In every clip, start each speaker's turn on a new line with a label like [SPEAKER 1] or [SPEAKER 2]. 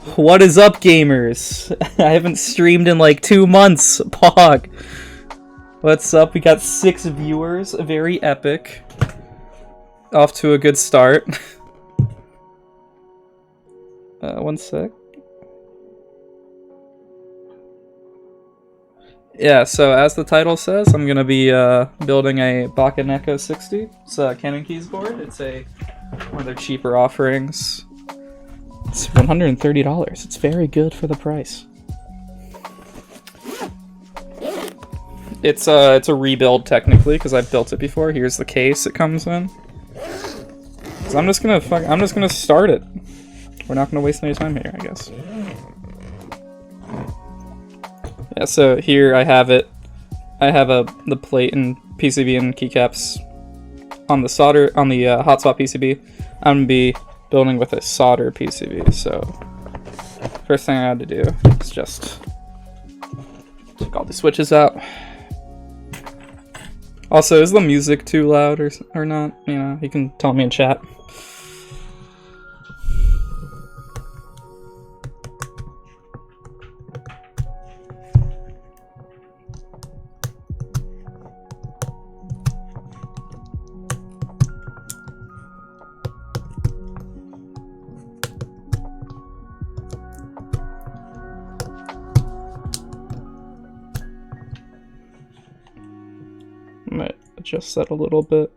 [SPEAKER 1] What is up, gamers? I haven't streamed in like 2 months. Pog. What's up? We got 6 viewers. Very epic. Off to a good start. One sec. Yeah, so as the title says, I'm gonna be building a Bakeneko60. It's a Cannonkeys board. It's one of their cheaper offerings. It's $130. It's very good for the price. It's a rebuild technically because I've built it before. Here's the case it comes in. So I'm just gonna start it. We're not gonna waste any time here, I guess. Yeah, so here I have it. I have the plate and PCB and keycaps on the hotspot PCB. I'm gonna be building with a solder PCB. So first thing I had to do is just take all the switches out. Also, is the music too loud or not? You know, you can tell me in chat. I might adjust that a little bit.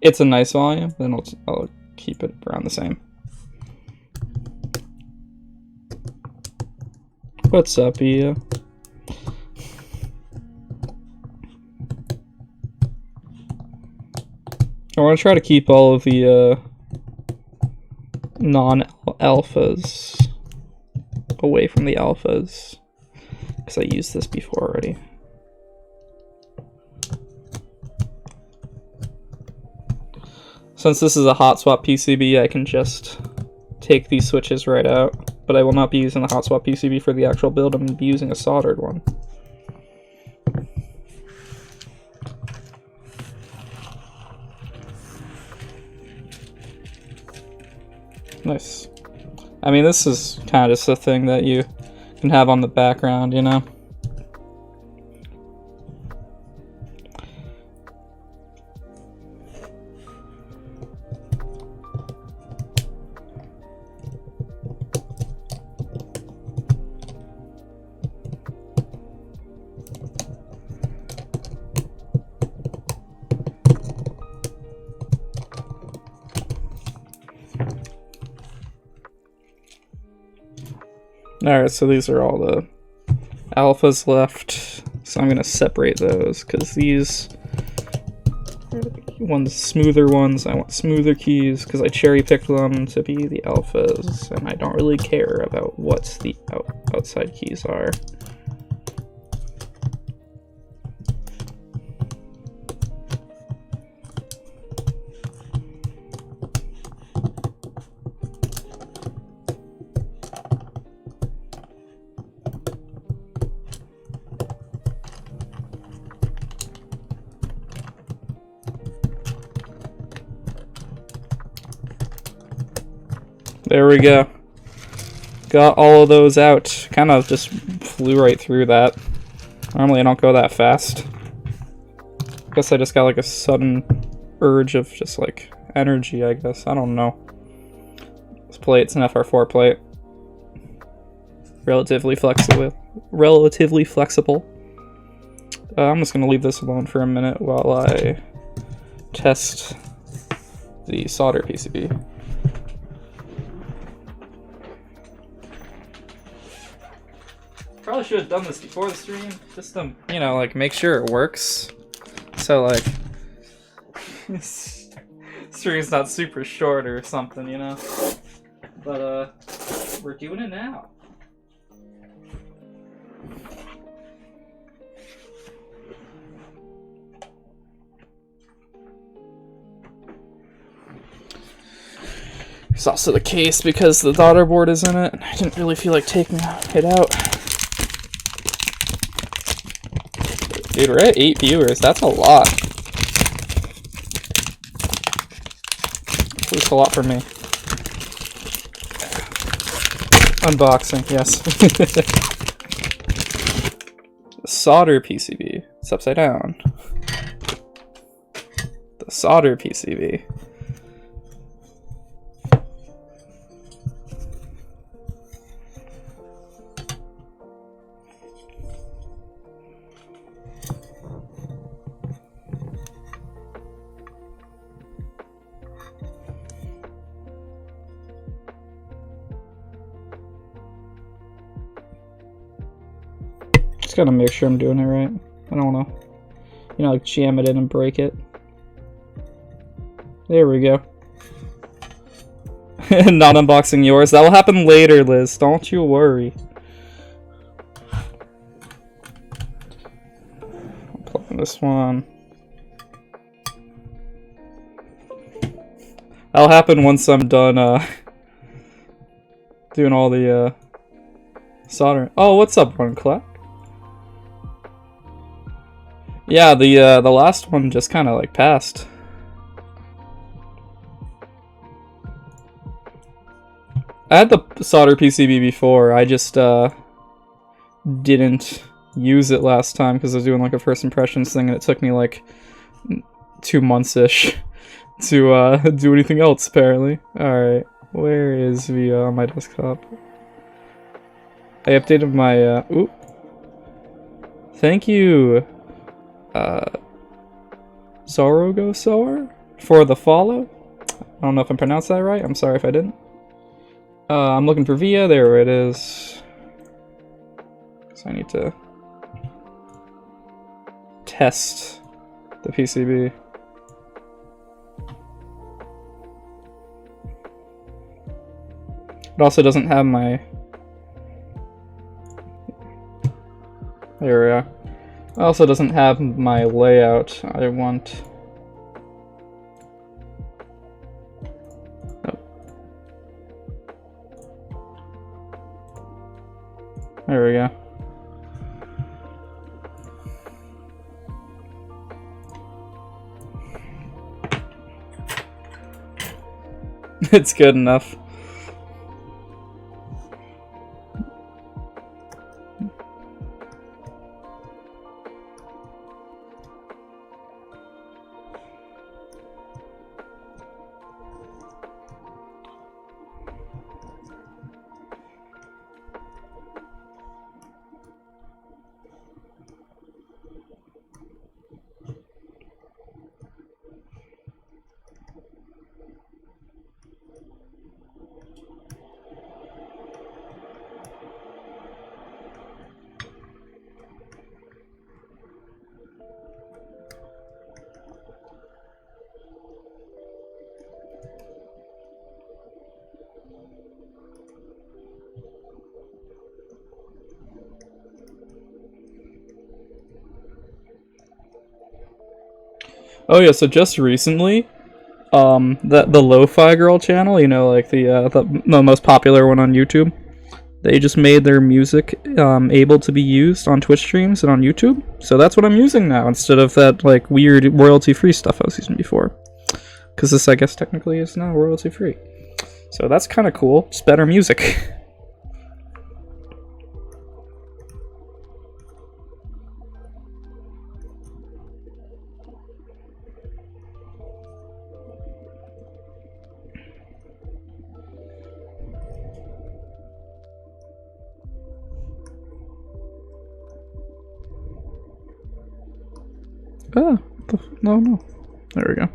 [SPEAKER 1] It's a nice volume, then I'll keep it around the same. What's up, Ia? I want to try to keep all of the non-alphas away from the alphas, because I used this before already. Since this is a hot swap PCB, I can just take these switches right out, but I will not be using the hot swap PCB for the actual build. I'm going to be using a soldered one. Nice. I mean, this is kind of just a thing that you can have on the background, you know? Alright, so these are all the alphas left. So I'm going to separate those because these are the ones, smoother ones. I want smoother keys because I cherry picked them to be the alphas, and I don't really care about what the outside keys are. There we go. Got all of those out. Kind of just flew right through that. Normally I don't go that fast. Guess I just got like a sudden urge of just like energy, I guess. I don't know. This plate's an FR4 plate. Relatively flexible. I'm just gonna leave this alone for a minute while I test the solder PCB. Probably should have done this before the stream, just to, you know, like, make sure it works. So, like, stream's not super short or something, you know? But, we're doing it now. There's also the case because the daughter board is in it, and I didn't really feel like taking it out. Dude, we're at 8 viewers. That's a lot. That's a lot for me. Unboxing, yes. Solder PCB. It's upside down. The solder PCB. Just gotta make sure I'm doing it right. I don't wanna, you know, like jam it in and break it. There we go. Not unboxing yours. That will happen later, Liz. Don't you worry. I'll plug in this one. That'll happen once I'm done doing all the soldering. Oh, what's up, Run Clap? Yeah, the last one just kind of like passed. I had the solder PCB before. I just didn't use it last time because I was doing like a first impressions thing, and it took me like 2 months-ish to do anything else. Apparently. All right, where is VO on my desktop? I updated my. Oop. Thank you. Zorogosor for the follow. I don't know if I pronounced that right. I'm sorry if I didn't. I'm looking for VIA. There it is. So I need to test the PCB. It also doesn't have my. There we are. It also doesn't have my layout. I want. Oh. There we go. It's good enough. Oh yeah, so just recently, the Lo-Fi Girl channel, you know, like the most popular one on YouTube, they just made their music able to be used on Twitch streams and on YouTube. So that's what I'm using now instead of that like weird royalty-free stuff I was using before. Because this, I guess, technically is now royalty-free. So that's kind of cool. It's better music. Ah, no. There we go.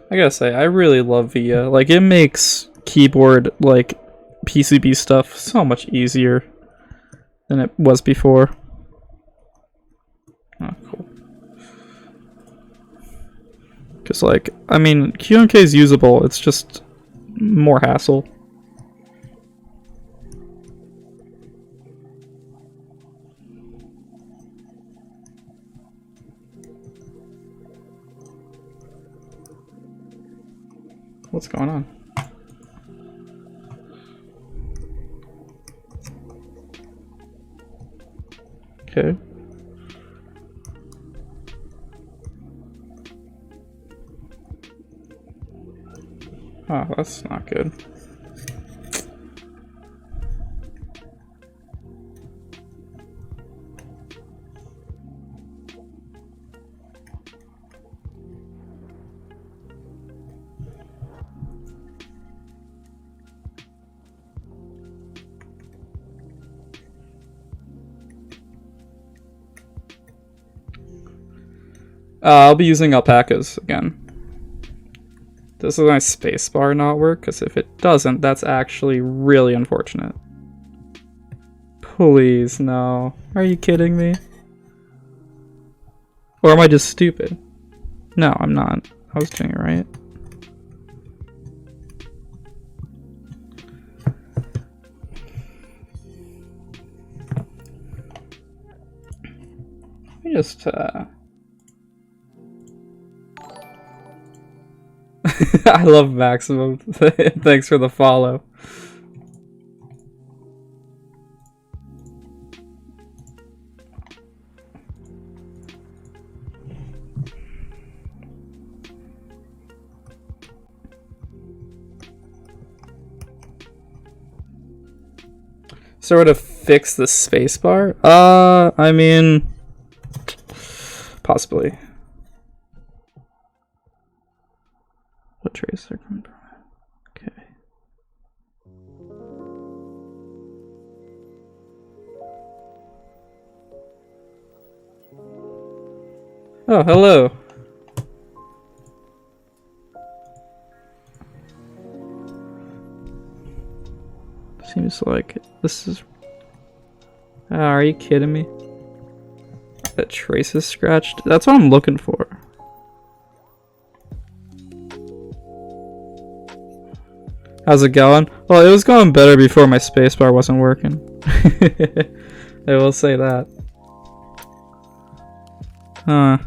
[SPEAKER 1] I gotta say, I really love VIA. Like, it makes keyboard, like, PCB stuff so much easier than it was before. Oh, cool. Because, like, I mean, QMK is usable, it's just more hassle. What's going on? Okay. Oh, that's not good. I'll be using alpacas again. Does my spacebar not work? Because if it doesn't, that's actually really unfortunate. Please, no. Are you kidding me? Or am I just stupid? No, I'm not. I was doing it right. Let me just, I love Maximum. Thanks for the follow. So to fix the spacebar? I mean, possibly. What tracer? Okay. Oh, hello. Seems like this is... Oh, are you kidding me? That trace is scratched? That's what I'm looking for. How's it going? Well, it was going better before my spacebar wasn't working. I will say that. Huh.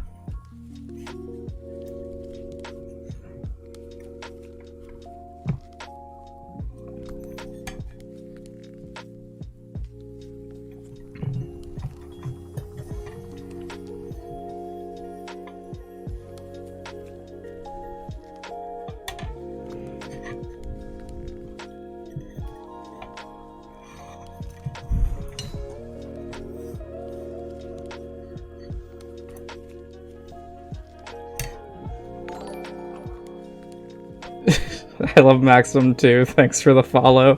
[SPEAKER 1] I love Maxim too. Thanks for the follow.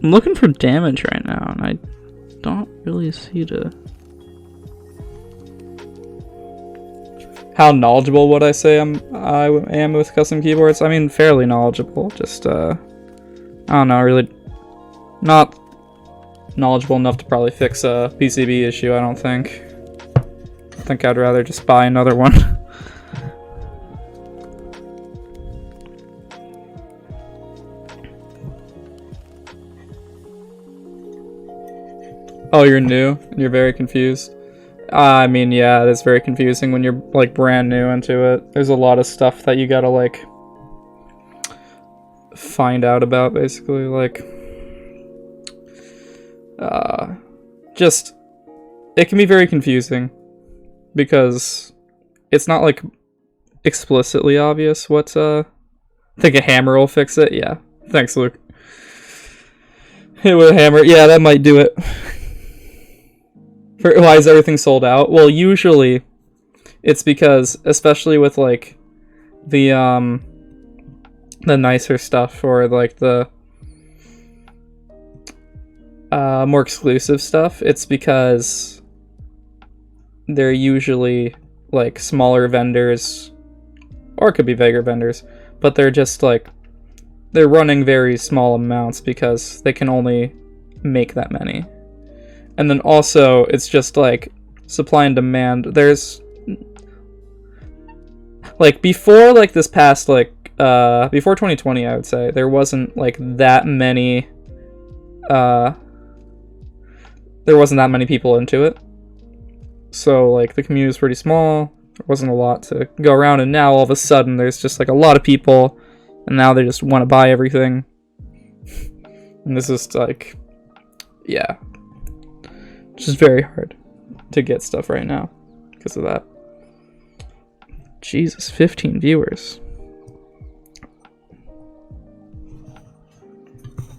[SPEAKER 1] I'm looking for damage right now, and I don't really see the... How knowledgeable would I say I am with custom keyboards? I mean, fairly knowledgeable. Just, I don't know, really not knowledgeable enough to probably fix a PCB issue, I don't think. I think I'd rather just buy another one. Oh, you're new and you're very confused? I mean, yeah, it's very confusing when you're, like, brand new into it. There's a lot of stuff that you gotta, like, find out about, basically. Like, just, it can be very confusing because it's not, like, explicitly obvious what's, think a hammer will fix it? Yeah. Thanks, Luke. Hit with a hammer. Yeah, that might do it. Why is everything sold out? Well, usually it's because, especially with like the nicer stuff or like the more exclusive stuff, it's because they're usually like smaller vendors, or it could be bigger vendors, but they're just like, they're running very small amounts because they can only make that many. And then also it's just like supply and demand. There's like before like this past like before 2020, I would say there wasn't like that many there wasn't that many people into it. So like the community was pretty small. There wasn't a lot to go around, and now all of a sudden there's just like a lot of people, and now they just want to buy everything. And this is like, yeah, it's just very hard to get stuff right now because of that. Jesus, 15 viewers.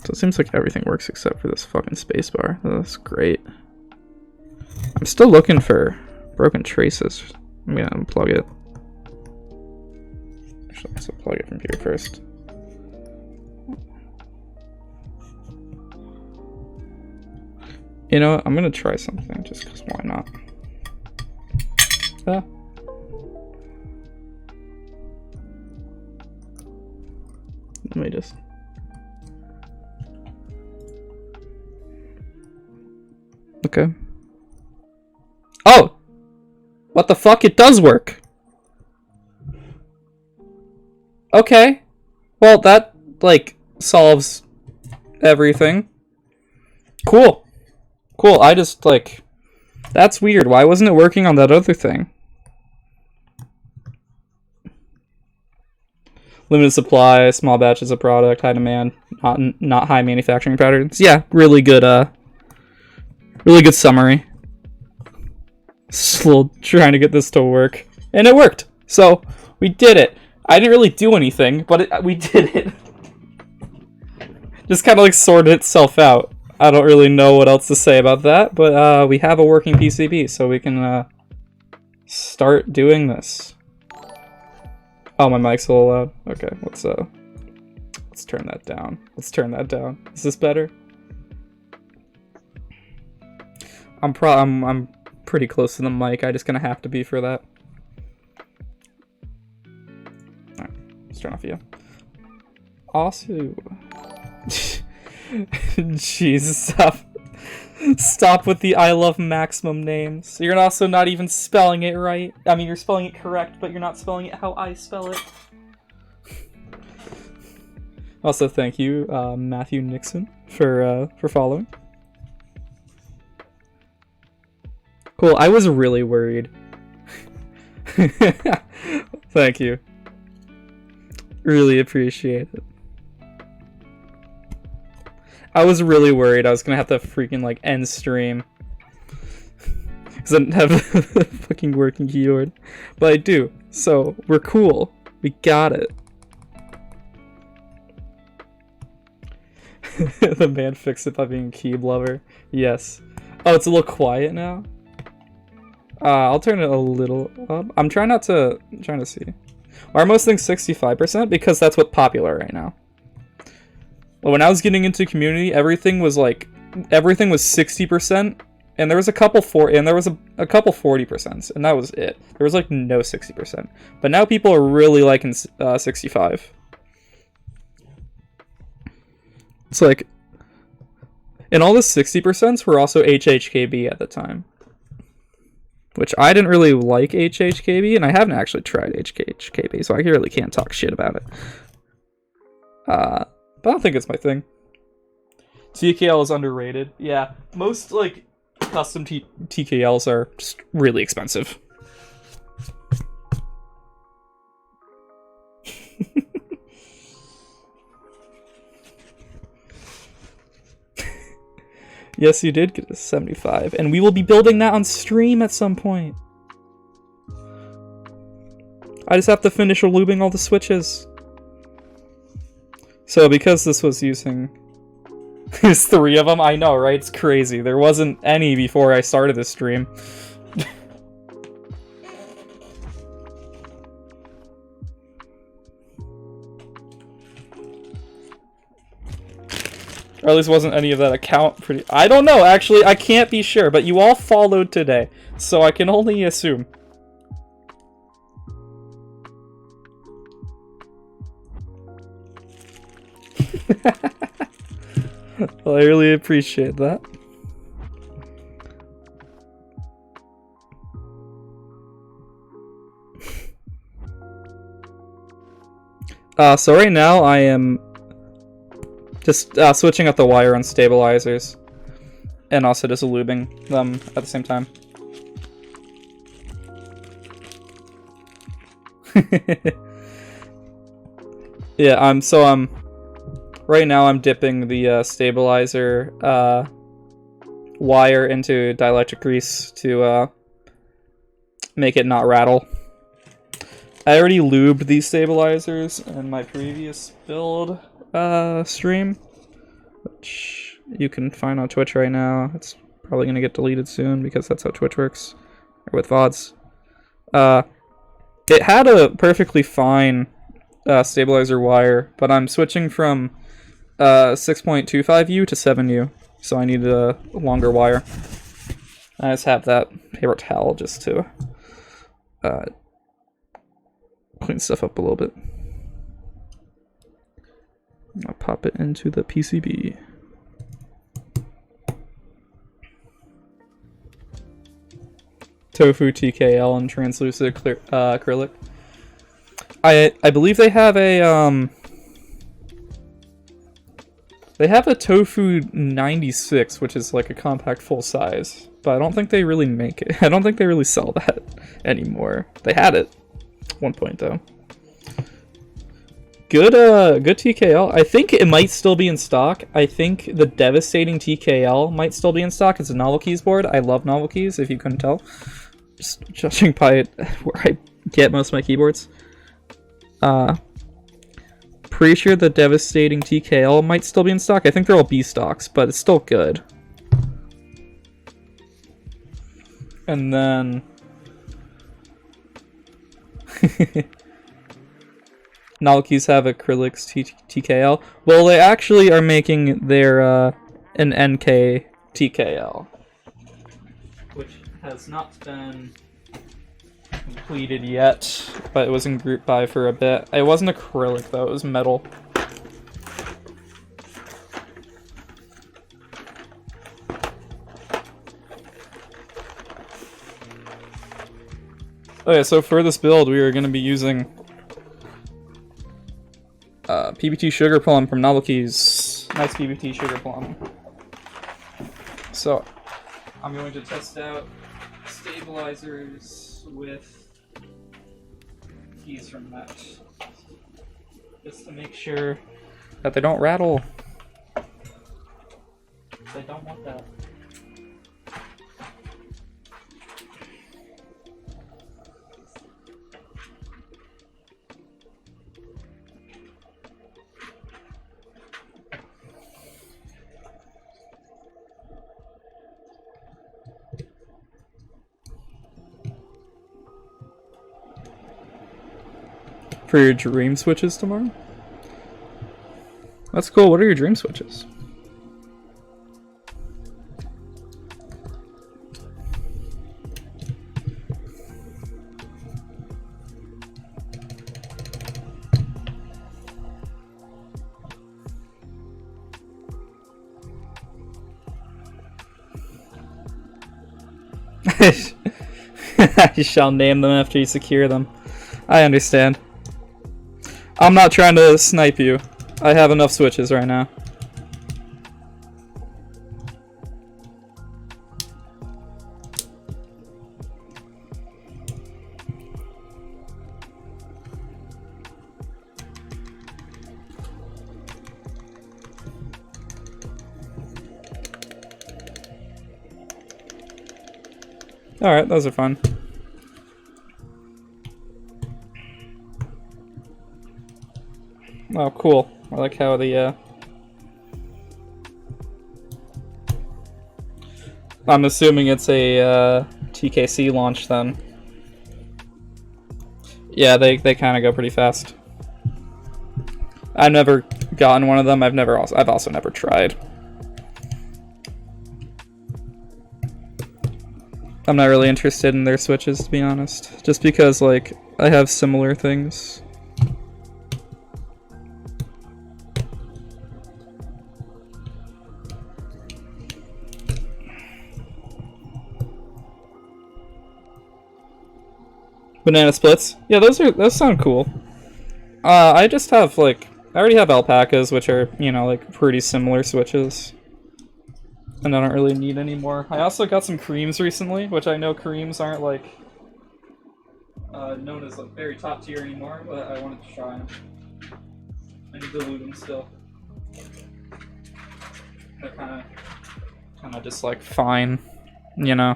[SPEAKER 1] So it seems like everything works except for this fucking spacebar. That's great. I'm still looking for broken traces. I'm gonna unplug it. Actually, let's unplug it from here first. You know what? I'm gonna try something just because why not? Ah. Let me just. Okay. Oh! What the fuck? It does work! Okay. Well, that, like, solves everything. Cool. Cool, I just, like... That's weird. Why wasn't it working on that other thing? Limited supply, small batches of product, high demand, not high manufacturing patterns. Yeah, really good summary. Still trying to get this to work, and it worked. So we did it. I didn't really do anything, but we did it. Just kind of like sorted itself out. I don't really know what else to say about that, but we have a working PCB, so we can start doing this. Oh, my mic's a little loud. Okay, let's turn that down. Let's turn that down. Is this better? I'm pretty close to the mic. I just gonna have to be for that. Alright, let's turn off you. Also, jeez, stop with the I love maximum names. You're also not even spelling it right. I mean, you're spelling it correct, but you're not spelling it how I spell it. Also, thank you, Matthew Nixon, for following. Cool, I was really worried. Thank you. Really appreciate it. I was really worried I was gonna have to freaking, like, end stream. Because I didn't have a fucking working keyboard. But I do, so we're cool. We got it. The man fixed it by being a key blubber. Yes. Oh, it's a little quiet now? I'll turn it a little up. I'm trying to see. Are most things 65%? Because that's what's popular right now. Well, when I was getting into community, everything was 60%, and there was a couple 40%, and that was it. There was like no 60%. But now people are really liking 65. It's like, and all the 60% were also HHKB at the time. Which I didn't really like HHKB, and I haven't actually tried HHKB, so I really can't talk shit about it. But I don't think it's my thing. TKL is underrated. Yeah, most like custom TKLs are just really expensive. Yes, you did get a 75, and we will be building that on stream at some point. I just have to finish lubing all the switches. So because this was using There's 3 of them? I know, right? It's crazy. There wasn't any before I started this stream. Or at least wasn't any of that account pretty... I don't know, actually. I can't be sure, but you all followed today. So I can only assume. Well, I really appreciate that. So right now I am just switching up the wire on stabilizers, and also just lubing them at the same time. Yeah, right now I'm dipping the stabilizer wire into dielectric grease to make it not rattle. I already lubed these stabilizers in my previous build stream, which you can find on Twitch right now. It's probably going to get deleted soon because that's how Twitch works, or with VODs. It had a perfectly fine stabilizer wire, but I'm switching from 6.25U to 7U, so I need a longer wire. I just have that paper towel just to clean stuff up a little bit. I'll pop it into the PCB. Tofu TKL and translucent acrylic. I believe they have a Tofu 96, which is like a compact full size, but I don't think they really make it. I don't think they really sell that anymore. They had it at one point though. Good TKL. I think it might still be in stock. I think the devastating TKL might still be in stock. It's a Novel Keys board. I love Novel Keys, if you couldn't tell. Just judging by where I get most of my keyboards. Pretty sure the devastating TKL might still be in stock. I think they're all B stocks, but it's still good. And then Novel Keys have acrylics TKL. Well, they actually are making their an NK TKL, which has not been completed yet, but it was in group buy for a bit. It wasn't acrylic though, it was metal. Okay, so for this build we are going to be using PBT Sugarplum from Novel Keys. NicePBT Sugarplum. So I'm going to test out stabilizers with keys from that, just to make sure that they don't rattle. They don't want that. For your dream switches tomorrow? That's cool. What are your dream switches? You shall name them after you secure them. I understand. I'm not trying to snipe you. I have enough switches right now. Alright, those are fun. Oh, cool. I like how the I'm assuming it's a TKC launch then. Yeah, they kind of go pretty fast. I've never gotten one of them. I've also never tried. I'm not really interested in their switches, to be honest. Just because, like, I have similar things. Banana splits. Yeah, those sound cool. I just have, like, I already have alpacas, which are, you know, like, pretty similar switches. And I don't really need any more. I also got some creams recently, which I know creams aren't, like, known as, like, very top tier anymore, but I wanted to try them. I need to lube them still. They're kind of just, like, fine, you know?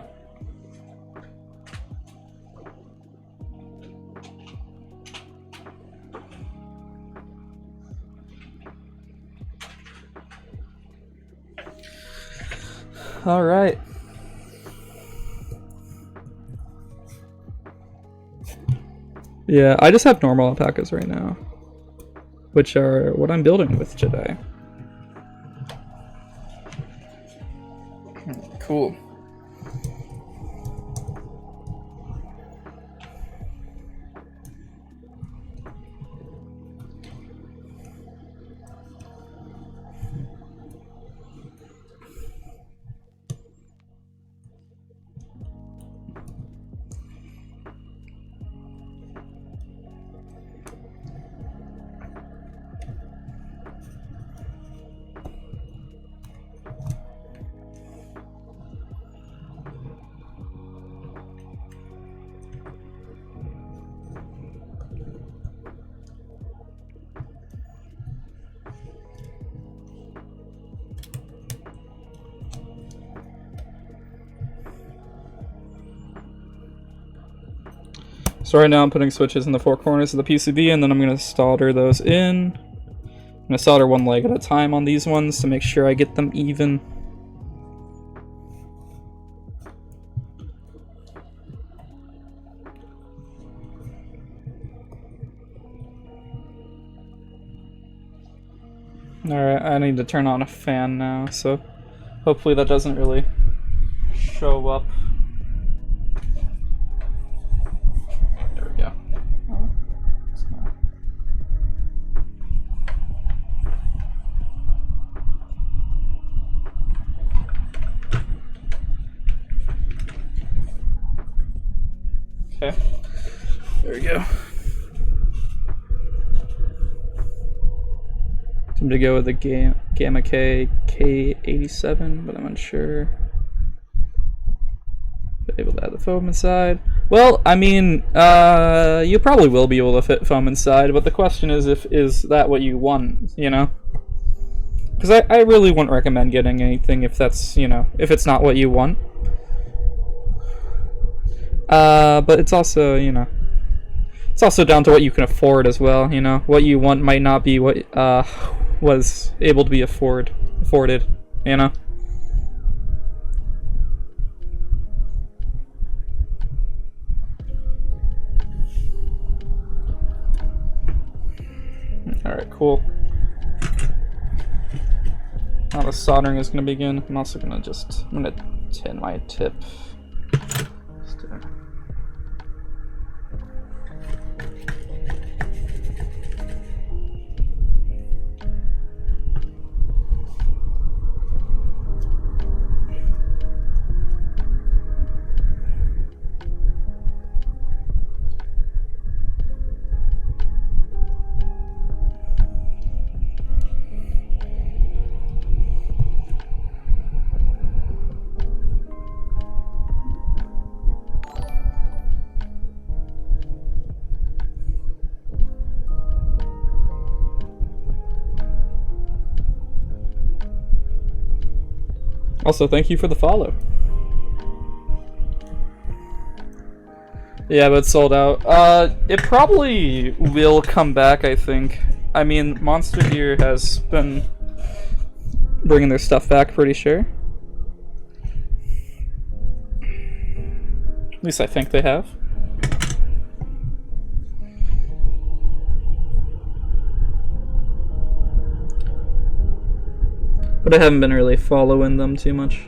[SPEAKER 1] All right. Yeah, I just have normal alpacas right now, which are what I'm building with today. Cool. So right now I'm putting switches in the four corners of the PCB, and then I'm going to solder those in. I'm going to solder one leg at a time on these ones to make sure I get them even. Alright, I need to turn on a fan now, so hopefully that doesn't really show up. Okay, there we go. I'm gonna go with the Gamma K87, but I'm unsure. Able to add the foam inside. Well, I mean, you probably will be able to fit foam inside, but the question is that what you want, you know? Because I really wouldn't recommend getting anything if that's, you know, if it's not what you want. But it's also, you know, it's also down to what you can afford as well, you know? What you want might not be what, was able to be afforded, you know? Alright, cool. Now the soldering is going to begin. I'm also going to I'm going to tin my tip. Also, thank you for the follow. Yeah, but it's sold out. It probably will come back, I think. I mean, Monster Gear has been bringing their stuff back, pretty sure. At least I think they have. But I haven't been really following them too much.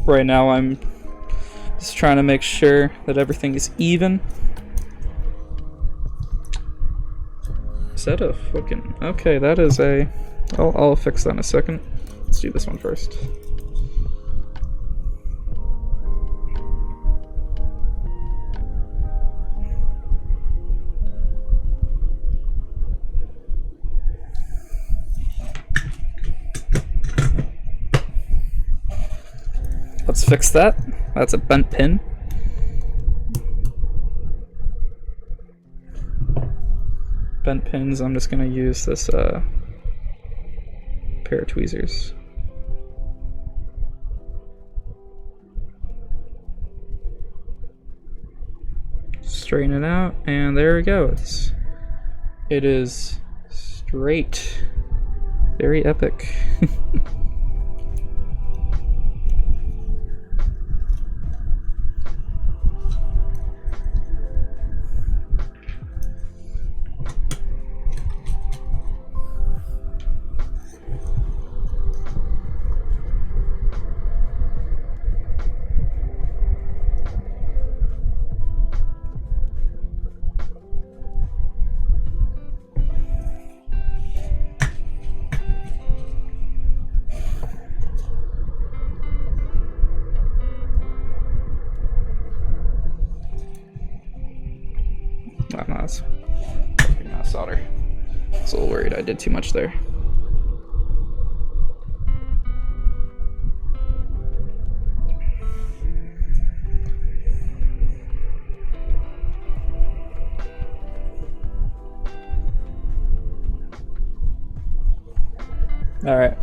[SPEAKER 1] Right now I'm just trying to make sure that everything is even. Is that a fucking... Okay, that is a... I'll fix that in a second. Let's do this one first. Let's fix that. That's a bent pin. Bent pins, I'm just gonna use this pair of tweezers. Straighten it out, and there it goes. It is straight. Very epic. Oh, no, that's not solder. I was a little worried I did too much there. Alright.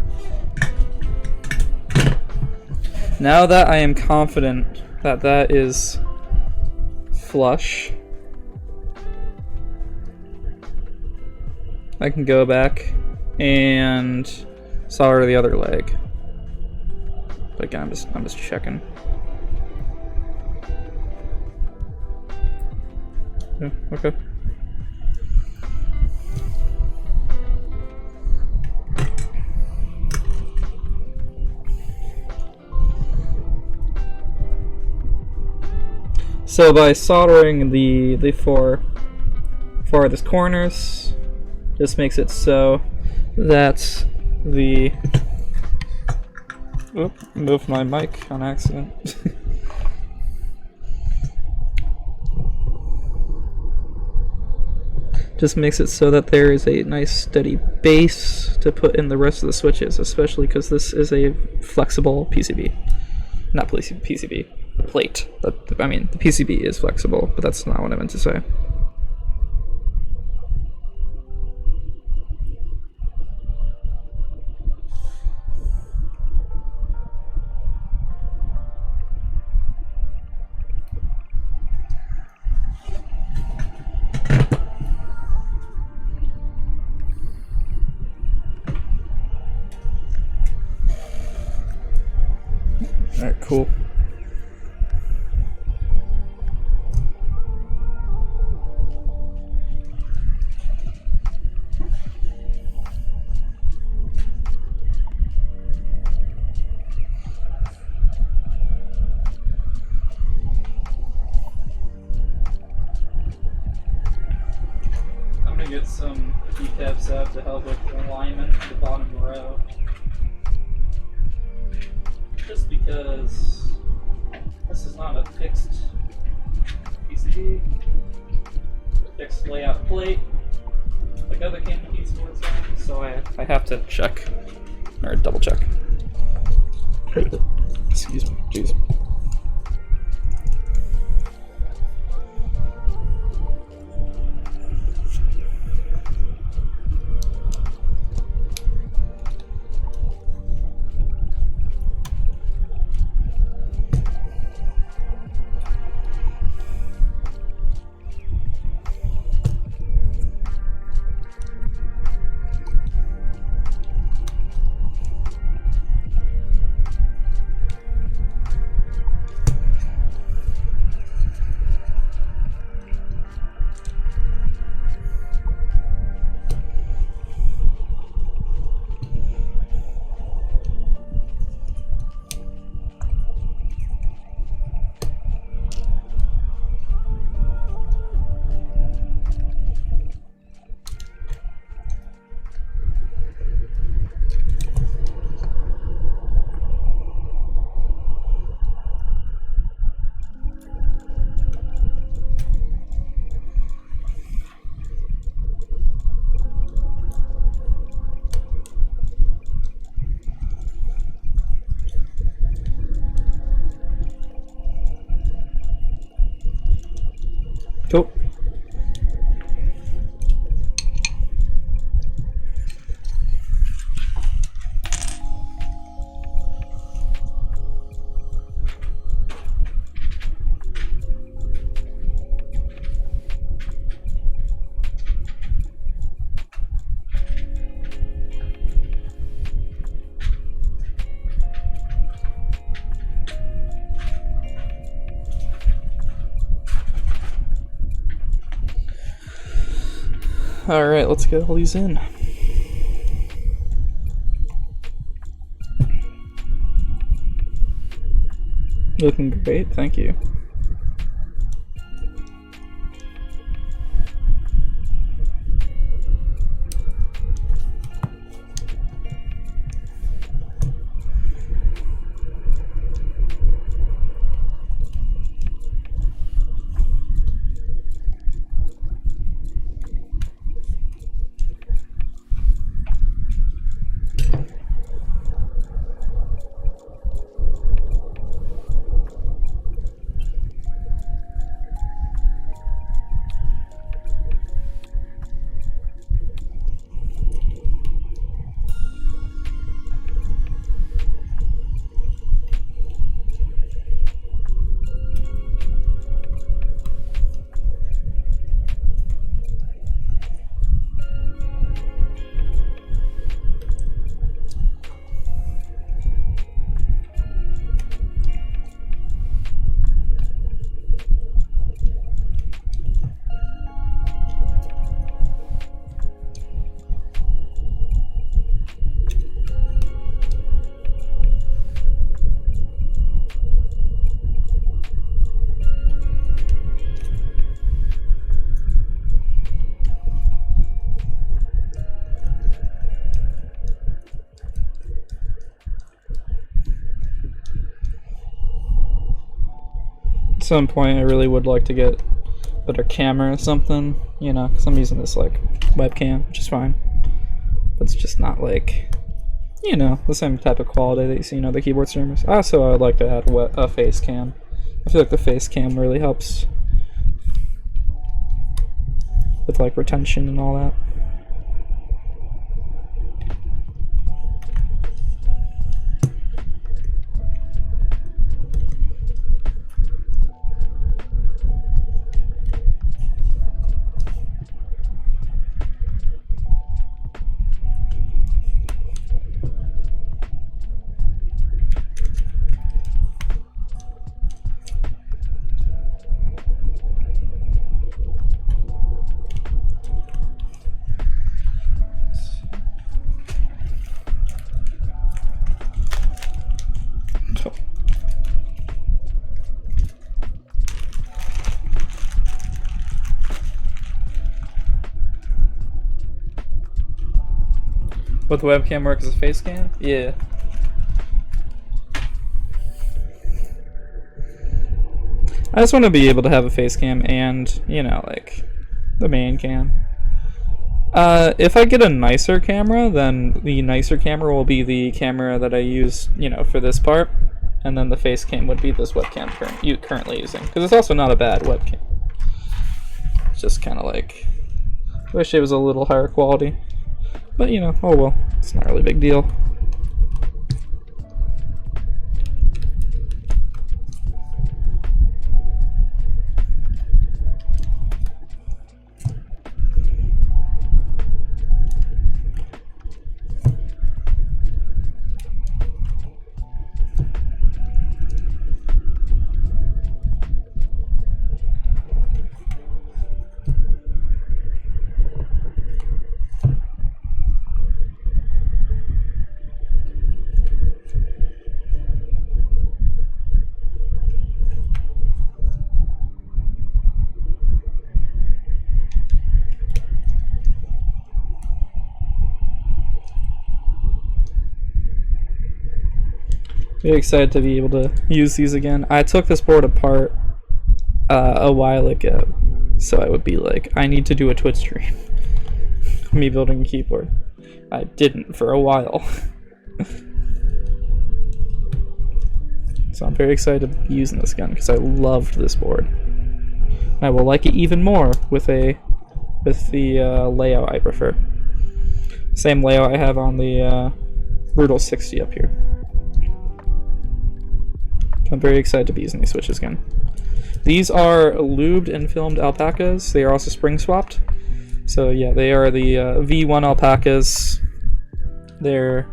[SPEAKER 1] Now that I am confident that that is flush, I can go back and solder the other leg. But again, I'm just checking. Yeah, okay. So by soldering the four farthest corners, just makes it so that the... Oop, moved my mic on accident. Just makes it so that there is a nice steady base to put in the rest of the switches, especially because this is a flexible PCB. Not PCB, plate. I mean, the PCB is flexible, but that's not what I meant to say. Alright, cool. I'm gonna get some keycaps out to help with the alignment of the bottom row. Just because this is not a fixed PCB, a fixed layout plate like other Cannonkeys boards are, so I have to check, or double check. Excuse me, jeez. Cool. Alright, let's get all these in. Looking great, thank you. At some point I really would like to get a better camera or something, you know, because I'm using this like webcam, which is fine, but it's just not like, you know, the same type of quality that you see in other keyboard streamers. Also, I would like to add a face cam. I feel like the face cam really helps with like retention and all that. Would the webcam work as a face cam? Yeah. I just want to be able to have a face cam and, you know, like, the main cam. If I get a nicer camera, then the nicer camera will be the camera that I use, you know, for this part. And then the face cam would be this webcam currently using. Because it's also not a bad webcam. It's just kind of like, I wish it was a little higher quality. But, you know, oh well, it's not really a big deal. Very excited to be able to use these again. I took this board apart a while ago, so I would be like, I need to do a Twitch stream. Me building a keyboard. I didn't for a while. So I'm very excited to be using this again because I loved this board. I will like it even more with the layout I prefer. Same layout I have on the Brutal 60 up here. I'm very excited to be using these switches again. These are lubed and filmed alpacas. They are also spring swapped. So yeah, they are the V1 alpacas. They're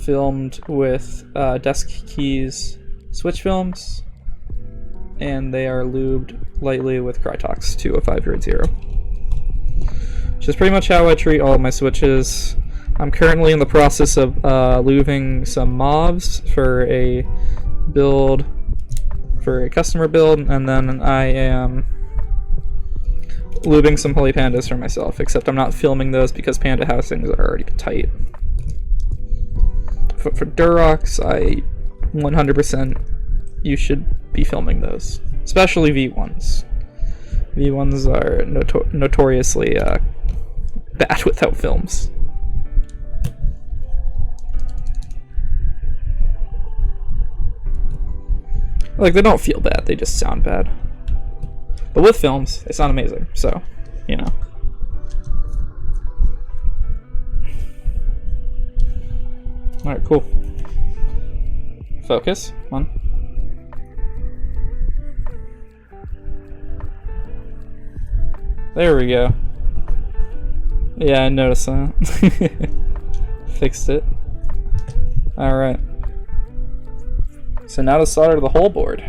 [SPEAKER 1] filmed with deskeys switch films, and they are lubed lightly with krytox 205-0, which is pretty much how I treat all of my switches. I'm currently in the process of lubing some mobs for a build, for a customer build, and then I am lubing some holy pandas for myself, except I'm not filming those because panda housings are already tight. For Durox, 100% you should be filming those, especially V1s. V1s are notoriously bad without films. Like, they don't feel bad, they just sound bad. But with films, they sound amazing, so, you know. Alright, cool. Focus. Come on. There we go. Yeah, I noticed that. Fixed it. Alright. So now to solder the whole board.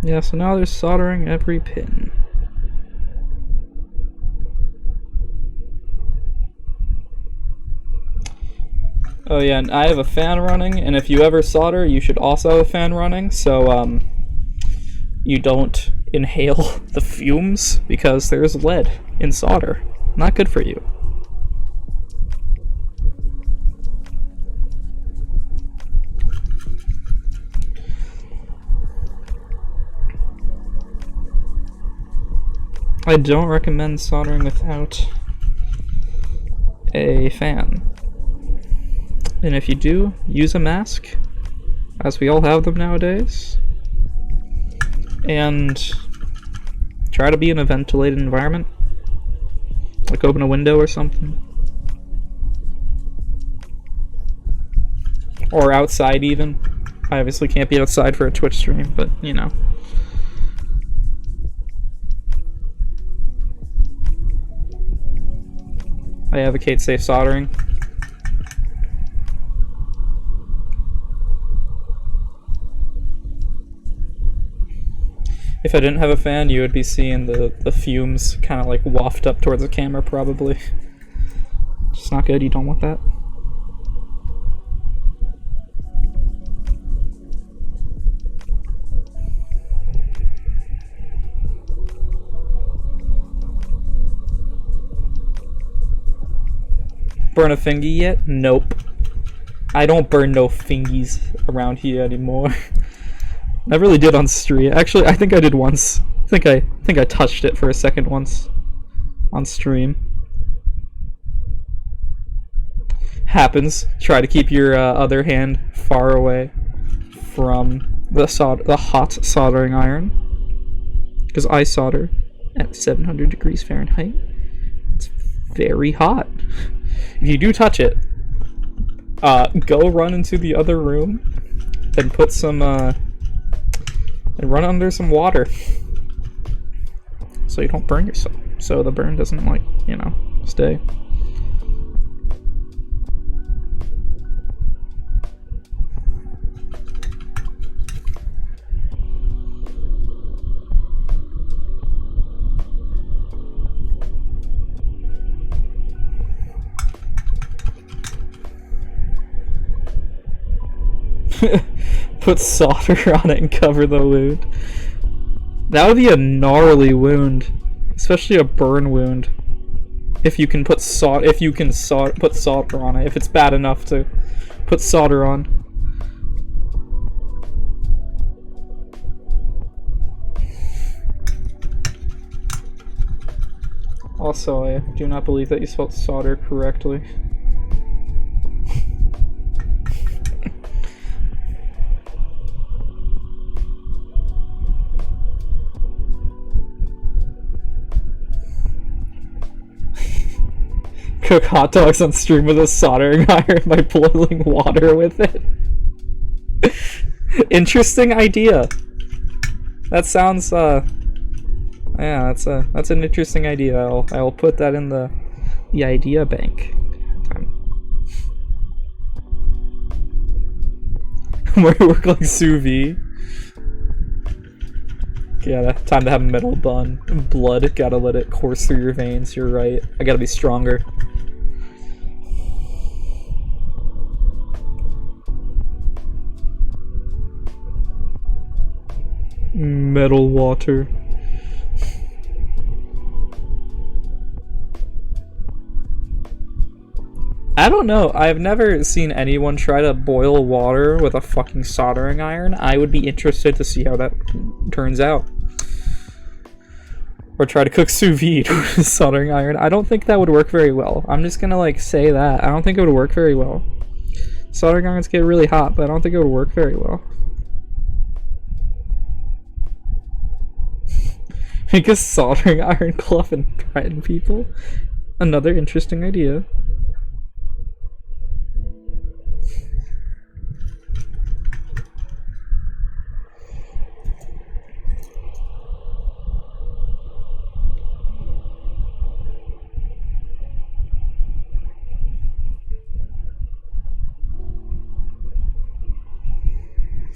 [SPEAKER 1] Yeah, so now they're soldering every pin. Oh yeah, and I have a fan running, and if you ever solder, you should also have a fan running, so you don't inhale the fumes, because there's lead in solder. Not good for you. I don't recommend soldering without a fan. And if you do, use a mask, as we all have them nowadays. And try to be in a ventilated environment. Like open a window or something. Or outside even. I obviously can't be outside for a Twitch stream, but you know. I advocate safe soldering. If I didn't have a fan, you would be seeing the fumes kind of like waft up towards the camera, probably. It's not good, you don't want that. Burn a fingy yet? Nope. I don't burn no fingies around here anymore. I really did on stream. Actually, I think I did once. I think I touched it for a second once on stream. Happens. Try to keep your other hand far away from the hot soldering iron, because I solder at 700 degrees Fahrenheit. It's very hot. If you do touch it, go run into the other room and put some and run under some water so you don't burn yourself, so the burn doesn't, like, you know, stay. Put solder on it and cover the wound. That would be a gnarly wound, especially a burn wound. If you can put solder on it, if it's bad enough to put solder on. Also, I do not believe that you spelled solder correctly. Cook hot dogs on stream with a soldering iron by boiling water with it. Interesting idea. That sounds yeah, that's an interesting idea. I'll put that in the idea bank. Where you work like sous vide. Yeah, time to have metal bun. Blood, gotta let it course through your veins. You're right. I gotta be stronger. Metal water. I don't know. I've never seen anyone try to boil water with a fucking soldering iron. I would be interested to see how that turns out. Or try to cook sous vide with a soldering iron. I don't think that would work very well. I'm just gonna like say that. I don't think it would work very well. Soldering irons get really hot, but I don't think it would work very well. Make a soldering iron glove and threaten people? Another interesting idea.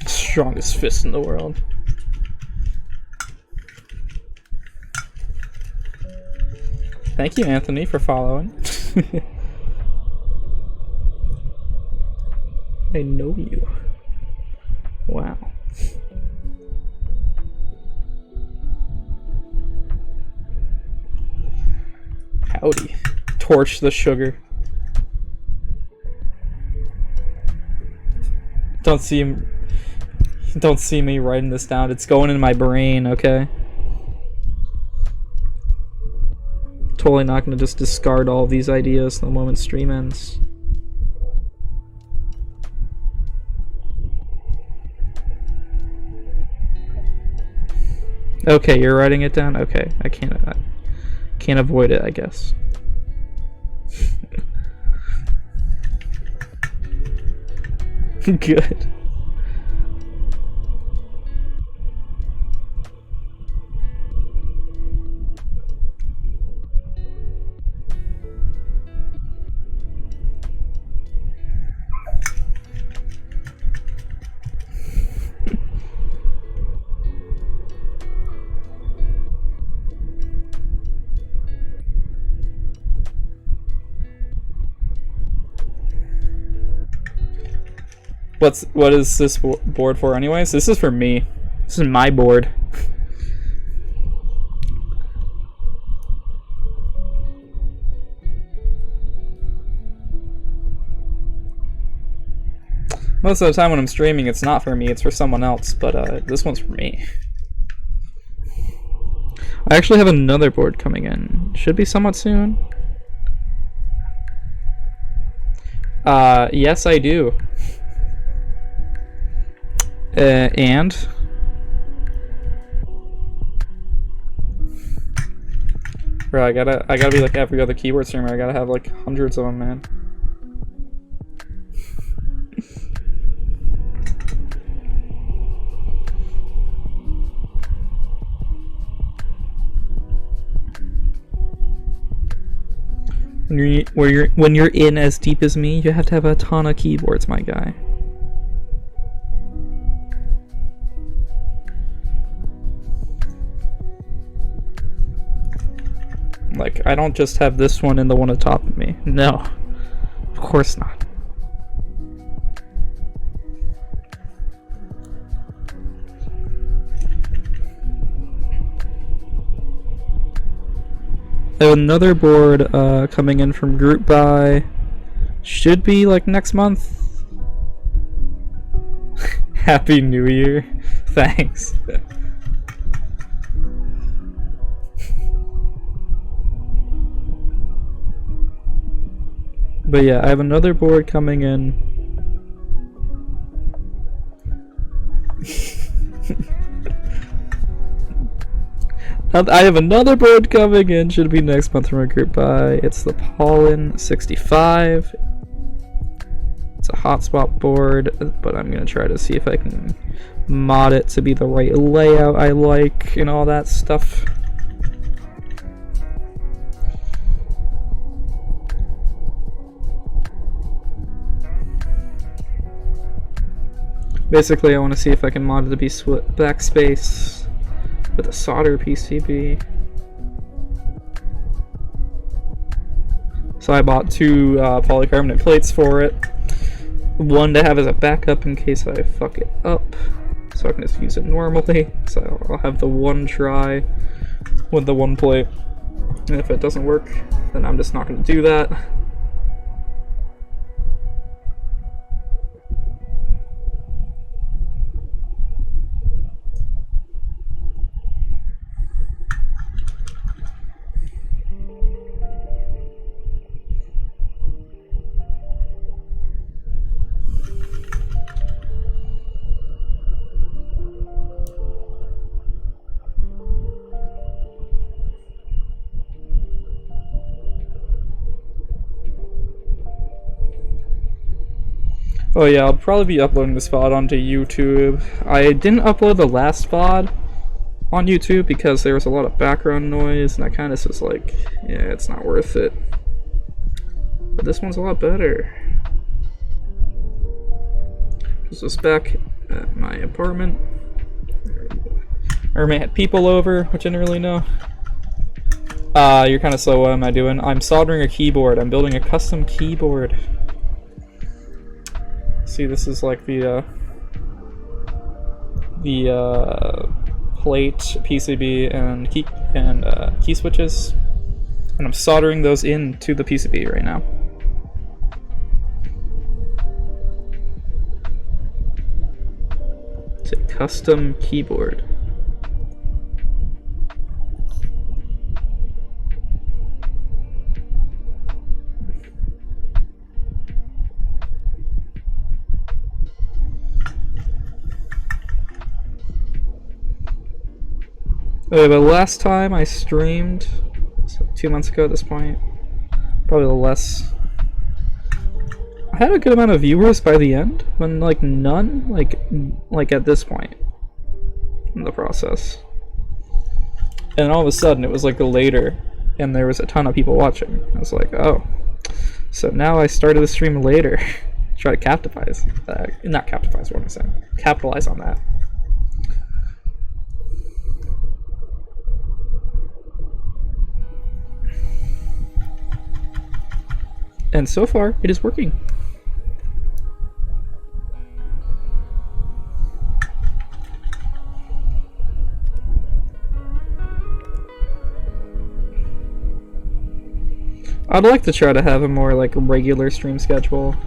[SPEAKER 1] Strongest fist in the world. Thank you, Anthony, for following. I know you. Wow. Howdy. Torch the sugar. Don't see me writing this down. It's going in my brain, okay? Totally not gonna just discard all these ideas the moment stream ends. Okay, you're writing it down? Okay, I can't avoid it, I guess. Good. What is this board for anyways? This is for me. This is my board. Most of the time when I'm streaming, it's not for me, it's for someone else, but this one's for me. I actually have another board coming in. Should be somewhat soon. Yes, I do. And bro, I gotta be like every other keyboard streamer. I gotta have like hundreds of them, man. When you're in as deep as me, you have to have a ton of keyboards, my guy. Like, I don't just have this one and the one on top of me. No, of course not. I have another board coming in from Group Buy. Should be like next month. Happy New Year. Thanks. But yeah, I have another board coming in. I have another board coming in, should be next month from a Group Buy. It's the Pollen 65. It's a hotspot board, but I'm going to try to see if I can mod it to be the right layout I like and all that stuff. Basically, I want to see if I can mod it to be split backspace with a solder PCB. So I bought 2 polycarbonate plates for it. One to have as a backup in case I fuck it up, so I can just use it normally. So I'll have the one try with the one plate, and if it doesn't work, then I'm just not going to do that. Oh yeah, I'll probably be uploading this VOD onto YouTube. I didn't upload the last VOD on YouTube because there was a lot of background noise, and I kind of was like, yeah, it's not worth it. But this one's a lot better. This was back at my apartment. Or I had people over, which I didn't really know. You're kind of slow. What am I doing? I'm soldering a keyboard. I'm building a custom keyboard. See, this is like the plate, PCB, and key switches, and I'm soldering those into the PCB right now. It's a custom keyboard. But last time I streamed, so 2 months ago at this point, probably less. I had a good amount of viewers by the end, when like none, like at this point in the process. And all of a sudden it was like later, and there was a ton of people watching. I was like, oh, so now I started the stream later, try to capitalize, not capitalize, what am I saying? Capitalize on that. And so far, it is working. I'd like to try to have a more like regular stream schedule,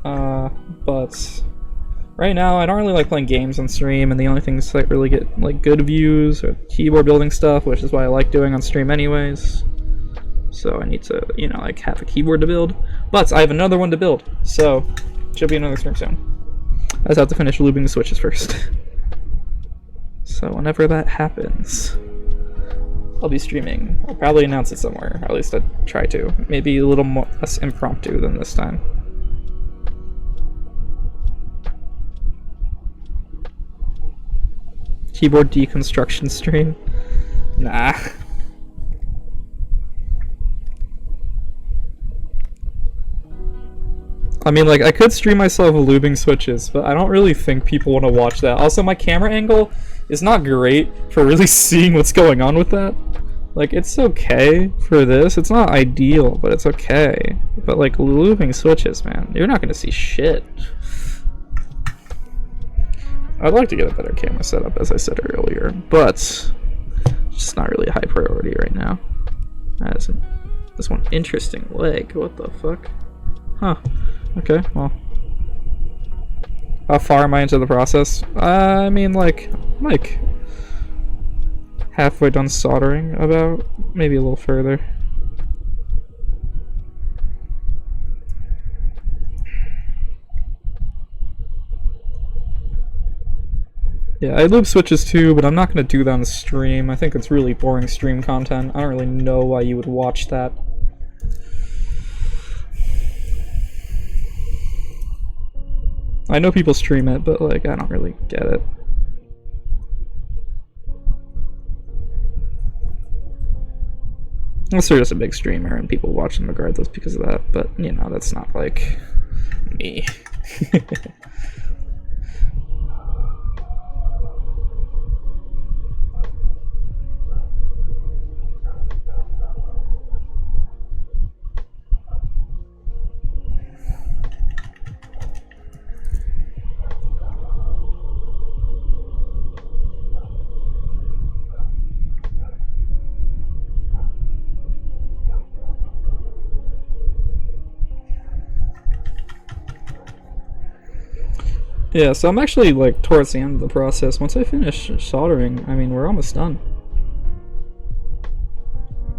[SPEAKER 1] but right now I don't really like playing games on stream, and the only things that really get like good views are keyboard building stuff, which is what I like doing on stream anyways. So I need to, you know, like have a keyboard to build. But I have another one to build, so should be another stream soon. I just have to finish lubing the switches first. So whenever that happens, I'll be streaming. I'll probably announce it somewhere, at least I'd try to. Maybe a little more less impromptu than this time. Keyboard deconstruction stream? Nah. I mean, like, I could stream myself lubing switches, but I don't really think people want to watch that. Also, my camera angle is not great for really seeing what's going on with that. Like, it's okay for this. It's not ideal, but it's okay. But, like, lubing switches, man, you're not going to see shit. I'd like to get a better camera setup, as I said earlier, but it's just not really a high priority right now. That is this one interesting leg. What the fuck? Huh. Okay, well. How far am I into the process? I mean, like halfway done soldering, about. Maybe a little further. Yeah, I lube switches too, but I'm not going to do that on the stream. I think it's really boring stream content. I don't really know why you would watch that. I know people stream it, but like, I don't really get it. Unless they're just a big streamer and people watch them regardless because of that, but you know, that's not like me. Yeah, so I'm actually like towards the end of the process. Once I finish soldering, I mean, we're almost done.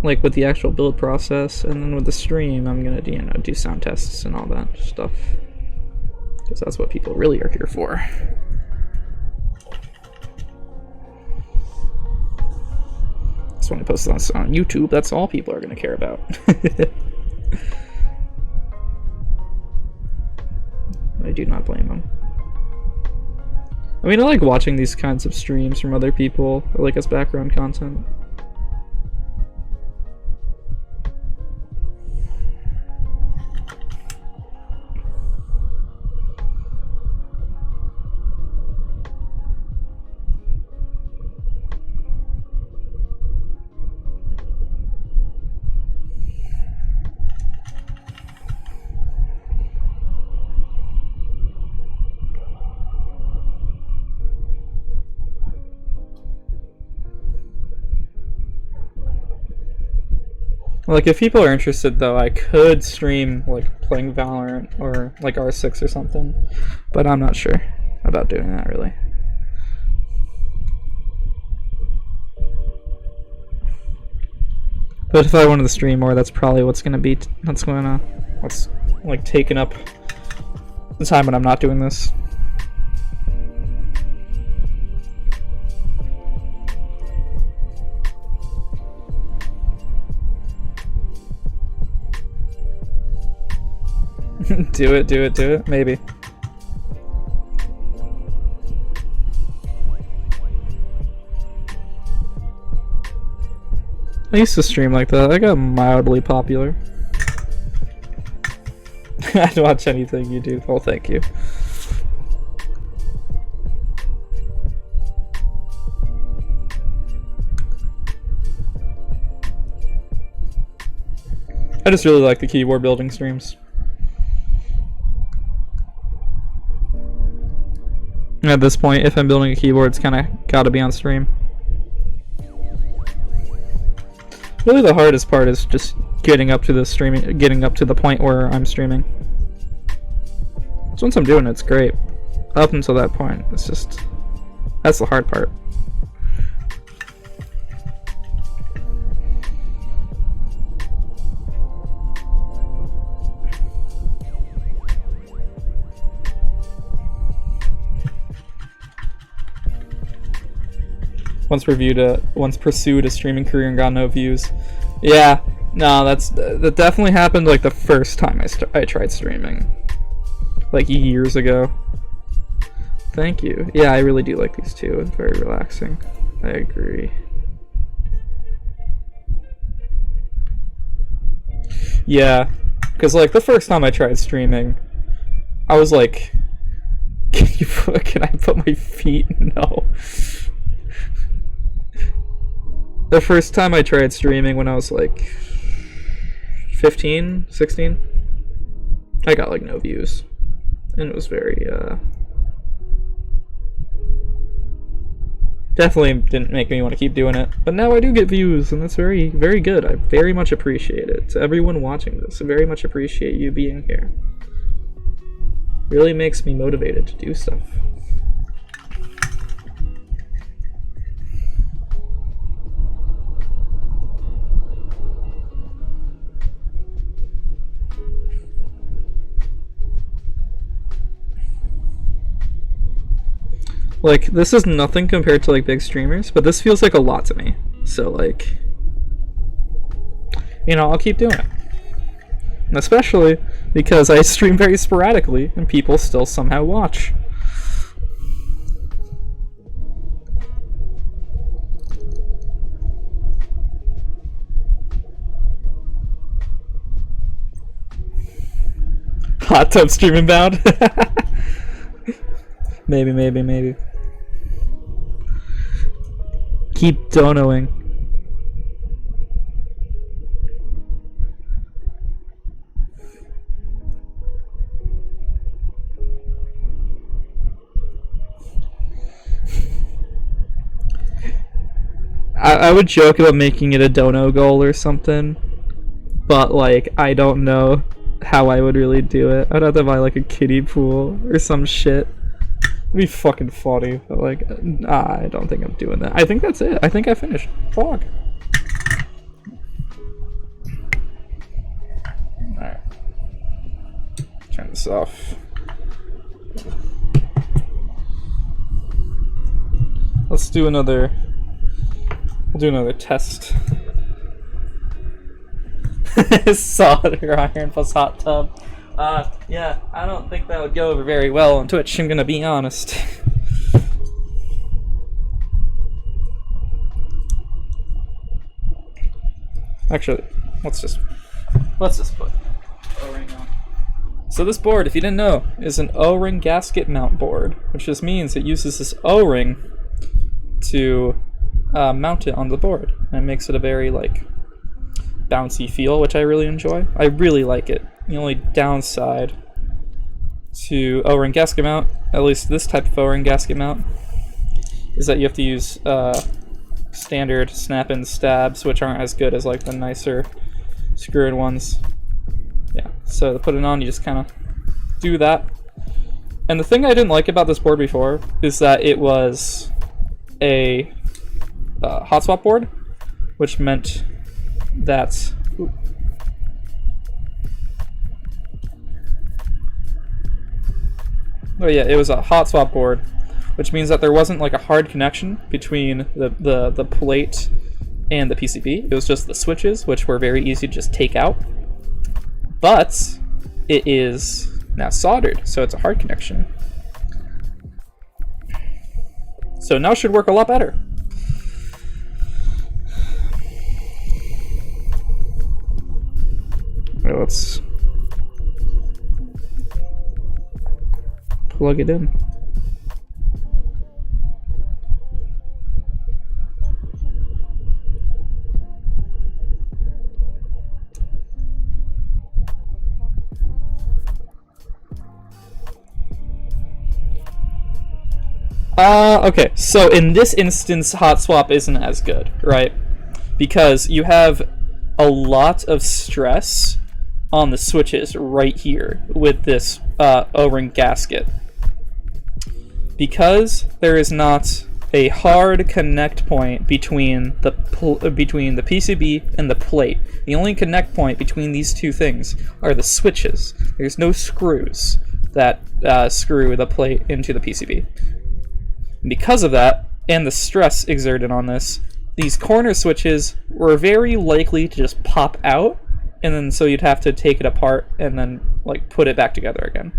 [SPEAKER 1] Like with the actual build process, and then with the stream, I'm gonna do sound tests and all that stuff, because that's what people really are here for. So when I post this on YouTube, that's all people are gonna care about. I do not blame them. I mean, I like watching these kinds of streams from other people, like as background content. Like, if people are interested, though, I could stream, like, playing Valorant or, like, R6 or something. But I'm not sure about doing that, really. But if I wanted to stream more, that's probably what's gonna be, what's, like, taking up the time when I'm not doing this. do it, maybe. I used to stream like that. I got mildly popular. I'd watch anything you do. Oh, thank you. I just really like the keyboard building streams. At this point, if I'm building a keyboard, it's kind of got to be on stream. Really, the hardest part is just getting up to the point where I'm streaming. So once I'm doing it, it's great. Up until that point, it's just, that's the hard part. Once pursued a streaming career and got no views. Yeah, no, that definitely happened like the first time I tried streaming, like years ago. Thank you. Yeah, I really do like these two. It's very relaxing. I agree. Yeah, because like the first time I tried streaming, I was like, can I put my feet? No. The first time I tried streaming when I was like 15, 16, I got like no views. And it was very, Definitely didn't make me want to keep doing it, but now I do get views, and that's very, very good. I very much appreciate it. To everyone watching this, I very much appreciate you being here. Really makes me motivated to do stuff. Like, this is nothing compared to, like, big streamers, but this feels like a lot to me. So, like, you know, I'll keep doing it. And especially because I stream very sporadically, and people still somehow watch. Hot tub streaming bound? Maybe. Keep donoing. I would joke about making it a dono goal or something, but like I don't know how I would really do it. I'd have to buy like a kiddie pool or some shit. It'd be fucking funny, but like, I don't think I'm doing that. I think that's it. I think I finished. Fuck. Alright. Turn this off. Let's do another... We'll do another test. Solder iron plus hot tub. Yeah, I don't think that would go over very well on Twitch, I'm gonna be honest. Actually, let's just put O-ring on. So this board, if you didn't know, is an O-ring gasket mount board, which just means it uses this O-ring to mount it on the board, and it makes it a very, like, bouncy feel, which I really enjoy. I really like it. The only downside to O-ring gasket mount, at least this type of O-ring gasket mount, is that you have to use standard snap-in stabs, which aren't as good as like the nicer screw-in ones. Yeah, so to put it on, you just kind of do that. And the thing I didn't like about this board before is that it was a hot swap board, which meant that... Ooh. Oh yeah, it was a hot swap board, which means that there wasn't like a hard connection between the plate and the PCB. It was just the switches, which were very easy to just take out. But it is now soldered, so it's a hard connection. So now it should work a lot better. Right, let's plug it in. Okay, so in this instance, hot swap isn't as good, right? Because you have a lot of stress on the switches right here with this O-ring gasket. Because there is not a hard connect point between the PCB and the plate. The only connect point between these two things are the switches. There's no screws that screw the plate into the PCB. Because of that, and the stress exerted on this, these corner switches were very likely to just pop out, and then so you'd have to take it apart and then like put it back together again.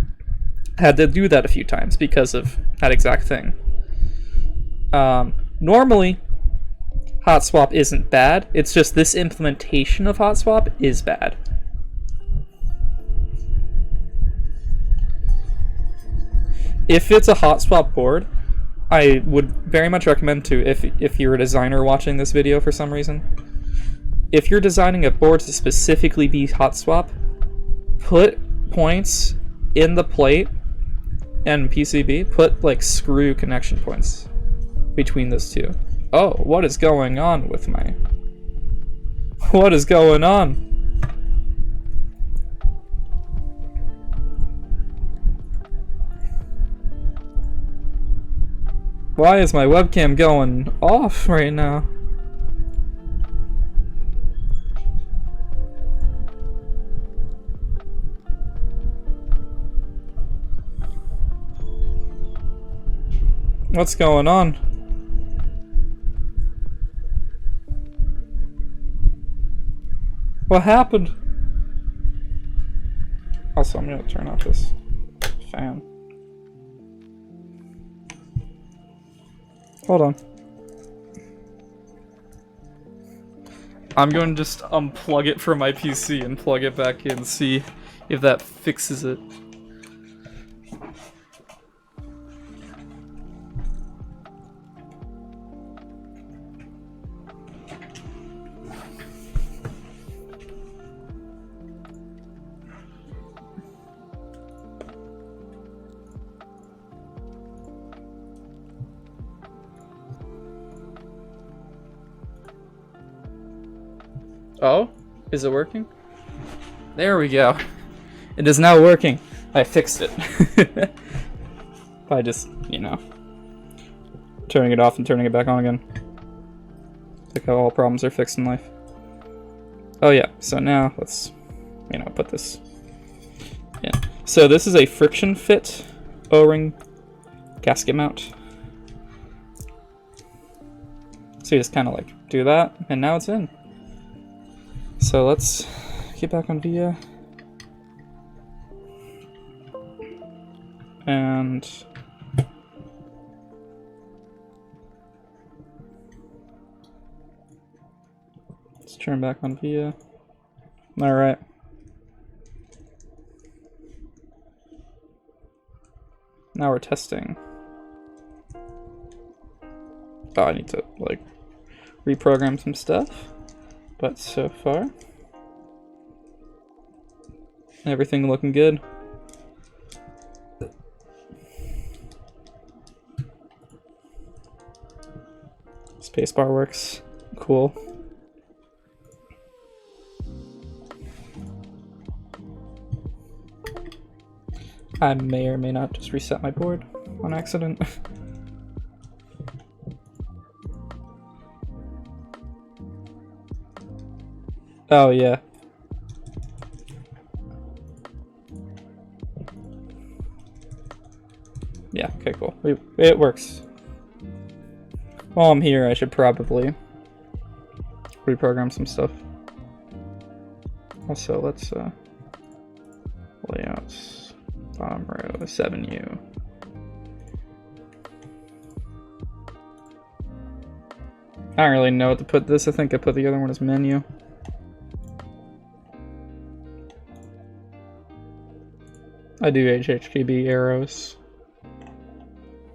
[SPEAKER 1] I had to do that a few times because of that exact thing. Normally, hot swap isn't bad. It's just this implementation of hot swap is bad. If it's a hot swap board, I would very much recommend to, if you're a designer watching this video for some reason, if you're designing a board to specifically be hot swap, put points in the plate and PCB, put like screw connection points. between those two. Oh, what is going on with my... What is going on? Why is my webcam going off right now? What's going on? What happened? Also, I'm gonna turn off this fan. Hold on. I'm going to just unplug it from my PC and plug it back in, see if that fixes it. Oh, is it working? There we go. It is now working. I fixed it. By just, you know, turning it off and turning it back on again. Like how all problems are fixed in life. Oh yeah, so now let's, you know, put this in. So this is a friction fit O-ring gasket mount. So you just kind of like do that, and now it's in. So let's get back on VIA. And let's turn back on VIA. Alright. Now we're testing. Oh, I need to like reprogram some stuff. But so far, everything looking good. Spacebar works. Cool. I may or may not just reset my board on accident. Oh, yeah. Yeah, okay, cool. It works. While I'm here, I should probably reprogram some stuff. Also, let's, layouts, bottom row, 7U. I don't really know what to put this. I think I put the other one as menu. I do HHKB arrows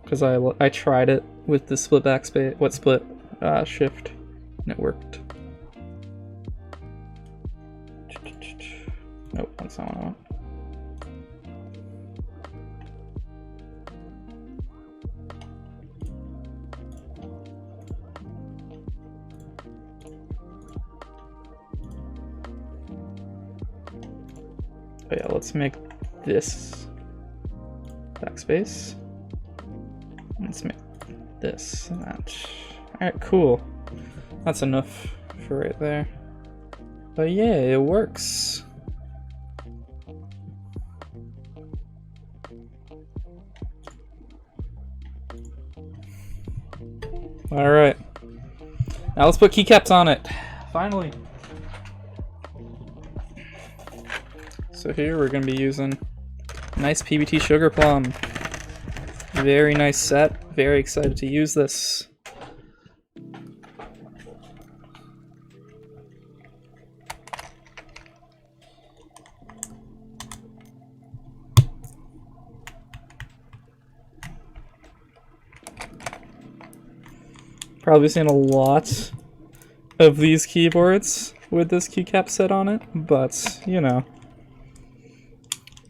[SPEAKER 1] because I tried it with the split backspace, shift, and it worked. Nope, that's not what I want. Oh yeah, let's make this backspace. Let's make this match. Alright, cool. That's enough for right there. But yeah, it works. Alright. Now let's put keycaps on it. Finally. So here we're going to be using NicePBT Sugarplum. Very nice set. Very excited to use this. Probably seen a lot of these keyboards with this keycap set on it, but you know,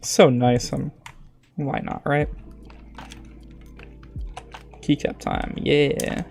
[SPEAKER 1] so nice. Why not, right? Keycap time, yeah.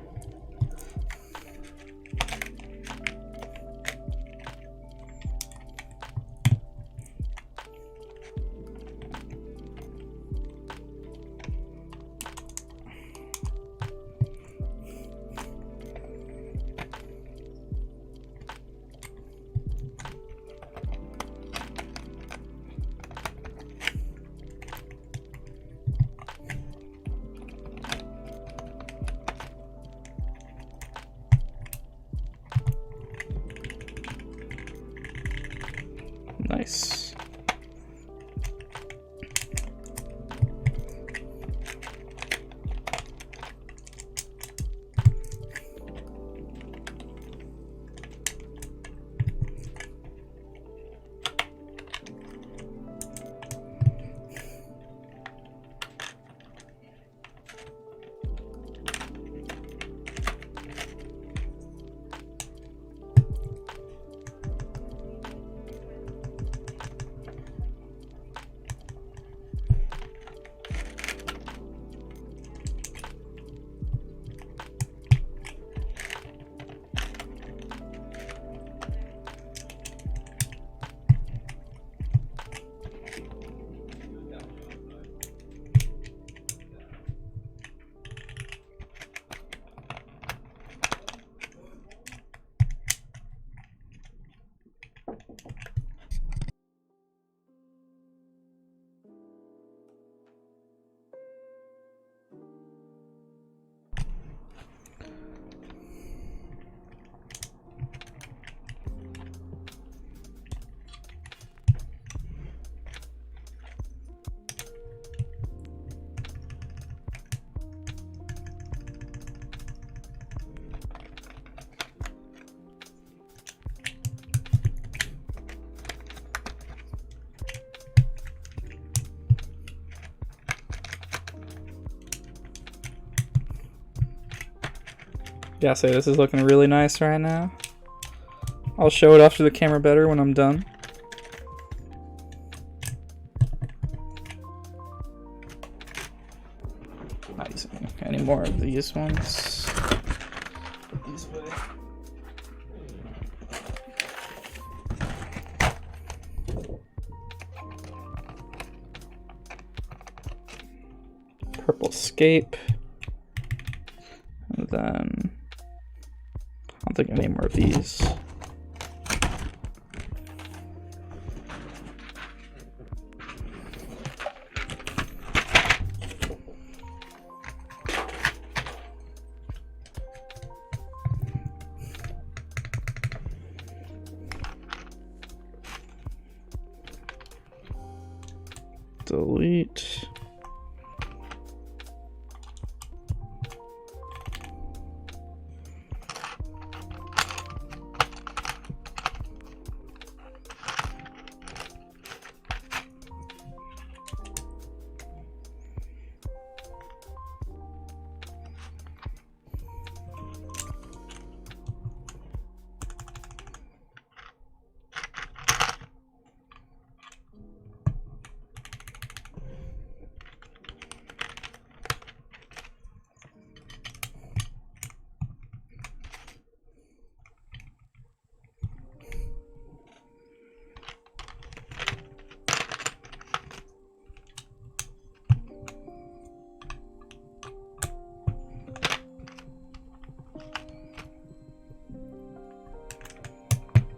[SPEAKER 1] Nice. Gotta say, this is looking really nice right now. I'll show it off to the camera better when I'm done. Not using any more of these ones. Put these away. Purple scape. And then I don't think any more of these. Delete.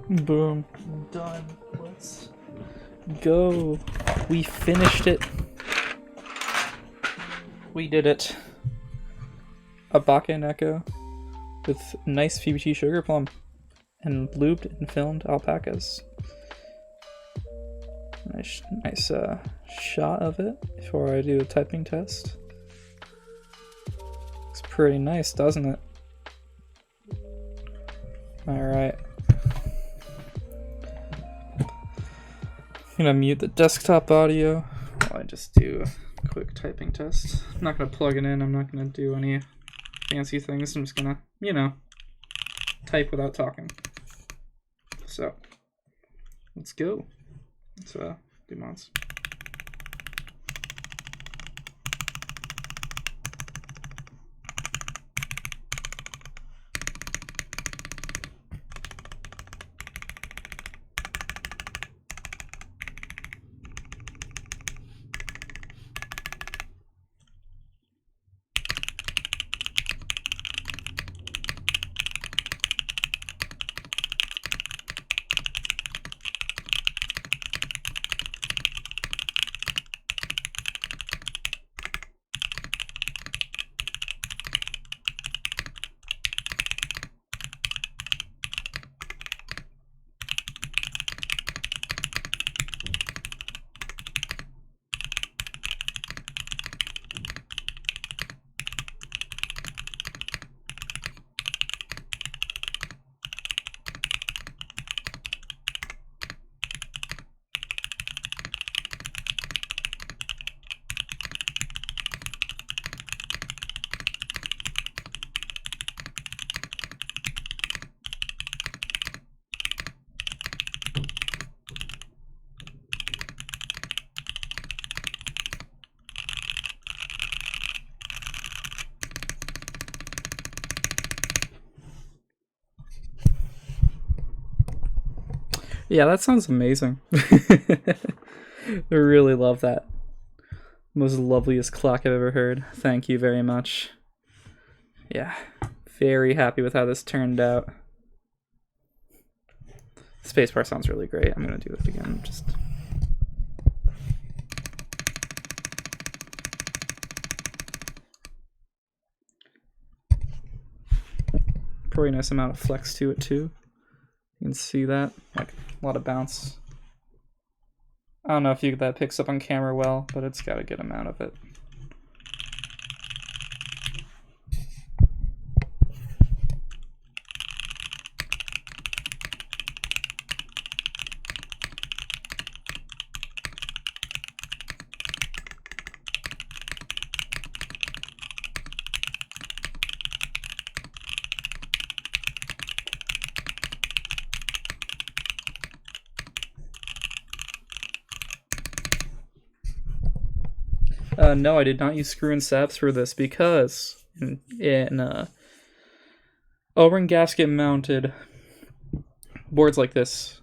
[SPEAKER 1] Boom. I'm done. Let's go. We finished it. We did it. A Bakeneko with NicePBT Sugarplum and lubed and filmed alpacas. Nice shot of it before I do a typing test. Looks pretty nice, doesn't it? Alright. I'm gonna mute the desktop audio while I just do a quick typing test. I'm not gonna plug it in, I'm not gonna do any fancy things. I'm just gonna, you know, type without talking. So, let's go. Let's do mods. Yeah, that sounds amazing. I really love that. Most loveliest clock I've ever heard. Thank you very much. Yeah, very happy with how this turned out. Spacebar sounds really great. I'm gonna do it again. Just probably a nice amount of flex to it too. You can see that, like a lot of bounce. I don't know if that picks up on camera well, but it's got a good amount of it. No, I did not use screw and stabs for this because over in gasket mounted boards like this,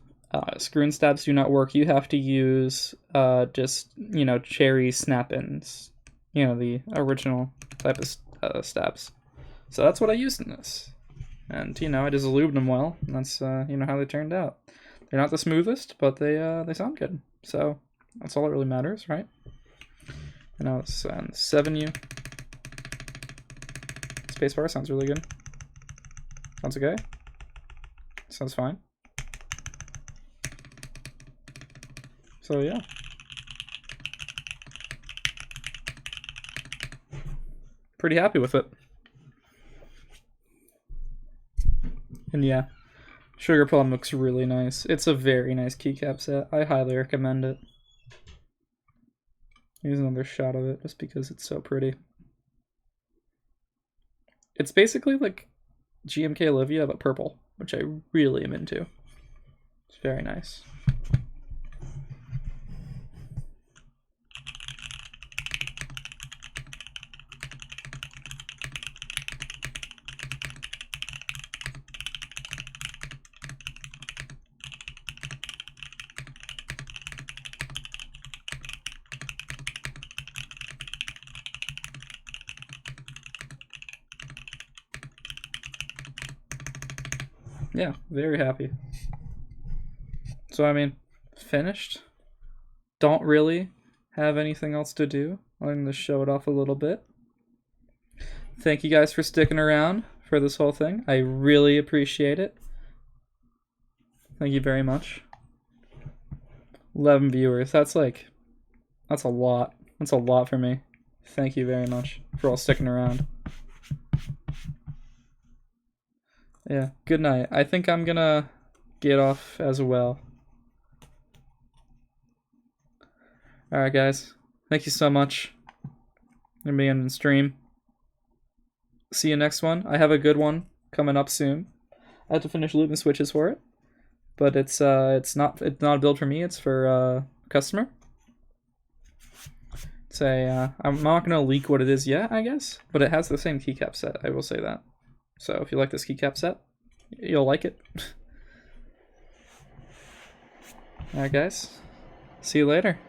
[SPEAKER 1] screw and stabs do not work. You have to use just, cherry snap-ins, the original type of stabs. So that's what I used in this. And, I just lubed them well, and that's, how they turned out. They're not the smoothest, but they sound good. So that's all that really matters, right? And now it's 7U. Spacebar sounds really good. Sounds okay. Sounds fine. So yeah. Pretty happy with it. And yeah, Sugarplum looks really nice. It's a very nice keycap set. I highly recommend it. Here's another shot of it just because it's so pretty. It's basically like GMK Olivia but purple, which I really am into. It's very nice. Yeah, very happy. So, I mean, finished. Don't really have anything else to do. I'm going to show it off a little bit. Thank you guys for sticking around for this whole thing. I really appreciate it. Thank you very much. 11 viewers. That's a lot. That's a lot for me. Thank you very much for all sticking around. Yeah, good night. I think I'm gonna get off as well. Alright, guys. Thank you so much for being on the stream. See you next one. I have a good one coming up soon. I have to finish lubing switches for it, but it's not a build for me. It's for a customer. I'm not gonna leak what it is yet, I guess, but it has the same keycap set. I will say that. So if you like this keycap set, you'll like it. Alright, guys. See you later.